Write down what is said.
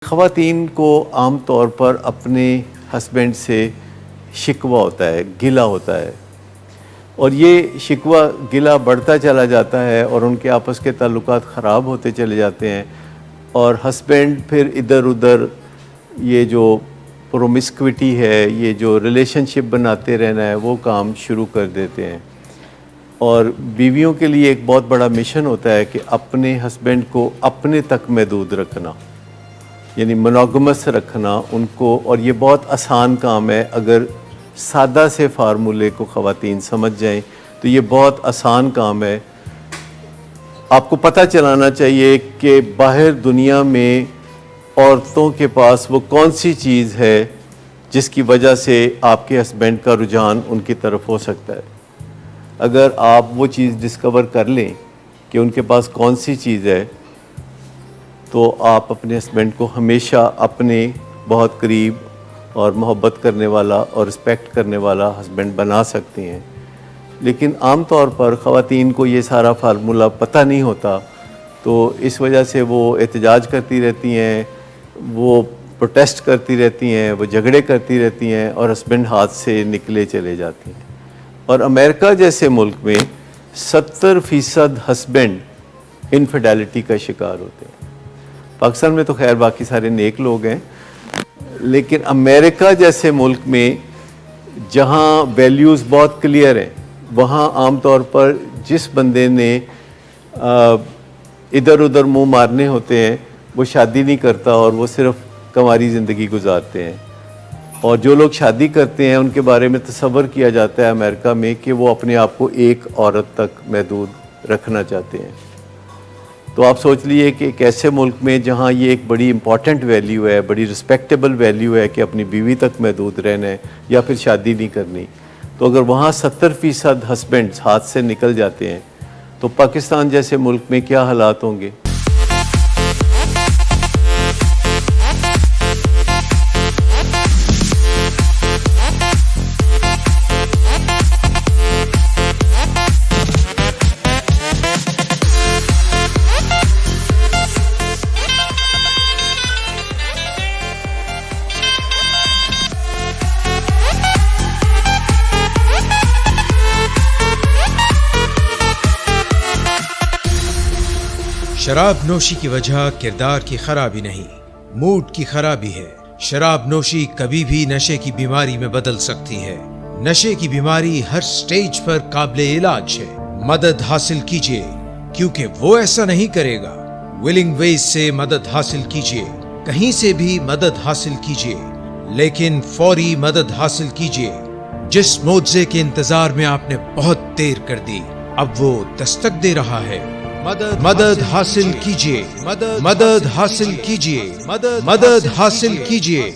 خواتین کو عام طور پر اپنے ہسبینڈ سے شکوہ ہوتا ہے، گلہ ہوتا ہے، اور یہ شکوہ گلہ بڑھتا چلا جاتا ہے اور ان کے آپس کے تعلقات خراب ہوتے چلے جاتے ہیں، اور ہسبینڈ پھر ادھر ادھر یہ جو پرومسکوٹی ہے، یہ جو ریلیشن شپ بناتے رہنا ہے، وہ کام شروع کر دیتے ہیں۔ اور بیویوں کے لیے ایک بہت بڑا مشن ہوتا ہے کہ اپنے ہسبینڈ کو اپنے تک محدود رکھنا، یعنی منوگمس رکھنا ان کو، اور یہ بہت آسان کام ہے۔ اگر سادہ سے فارمولے کو خواتین سمجھ جائیں تو یہ بہت آسان کام ہے۔ آپ کو پتہ چلانا چاہیے کہ باہر دنیا میں عورتوں کے پاس وہ کون سی چیز ہے جس کی وجہ سے آپ کے ہسبینڈ کا رجحان ان کی طرف ہو سکتا ہے۔ اگر آپ وہ چیز ڈسکور کر لیں کہ ان کے پاس کون سی چیز ہے، تو آپ اپنے ہسبینڈ کو ہمیشہ اپنے بہت قریب اور محبت کرنے والا اور رسپیکٹ کرنے والا ہسبینڈ بنا سکتے ہیں۔ لیکن عام طور پر خواتین کو یہ سارا فارمولہ پتہ نہیں ہوتا، تو اس وجہ سے وہ احتجاج کرتی رہتی ہیں، وہ پروٹیسٹ کرتی رہتی ہیں، وہ جھگڑے کرتی رہتی ہیں، اور ہسبینڈ ہاتھ سے نکلے چلے جاتے ہیں۔ اور امریکہ جیسے ملک میں 70% ہسبینڈ انفیڈیلٹی کا شکار ہوتے ہیں۔ پاکستان میں تو خیر باقی سارے نیک لوگ ہیں، لیکن امریکہ جیسے ملک میں جہاں ویلیوز بہت کلیئر ہیں، وہاں عام طور پر جس بندے نے ادھر ادھر منہ مارنے ہوتے ہیں وہ شادی نہیں کرتا، اور وہ صرف کنواری زندگی گزارتے ہیں۔ اور جو لوگ شادی کرتے ہیں ان کے بارے میں تصور کیا جاتا ہے امریکہ میں کہ وہ اپنے آپ کو ایک عورت تک محدود رکھنا چاہتے ہیں۔ تو آپ سوچ لیجئے کہ ایک ایسے ملک میں جہاں یہ ایک بڑی امپورٹنٹ ویلیو ہے، بڑی رسپیکٹیبل ویلیو ہے کہ اپنی بیوی تک محدود رہنا ہے یا پھر شادی نہیں کرنی، تو اگر وہاں 70% ہسبینڈز ہاتھ سے نکل جاتے ہیں تو پاکستان جیسے ملک میں کیا حالات ہوں گے؟ شراب نوشی کی وجہ کردار کی خرابی نہیں، موڈ کی خرابی ہے۔ شراب نوشی کبھی بھی نشے کی بیماری میں بدل سکتی ہے۔ نشے کی بیماری ہر سٹیج پر قابل علاج ہے۔ مدد حاصل کیجیے، کیونکہ وہ ایسا نہیں کرے گا۔ ولنگ ویز سے مدد حاصل کیجیے، کہیں سے بھی مدد حاصل کیجیے، لیکن فوری مدد حاصل کیجیے۔ جس معجزے کے انتظار میں آپ نے بہت دیر کر دی، اب وہ دستک دے رہا ہے۔ مدد حاصل کیجیے، مدد حاصل کیجیے، مدد حاصل کیجیے۔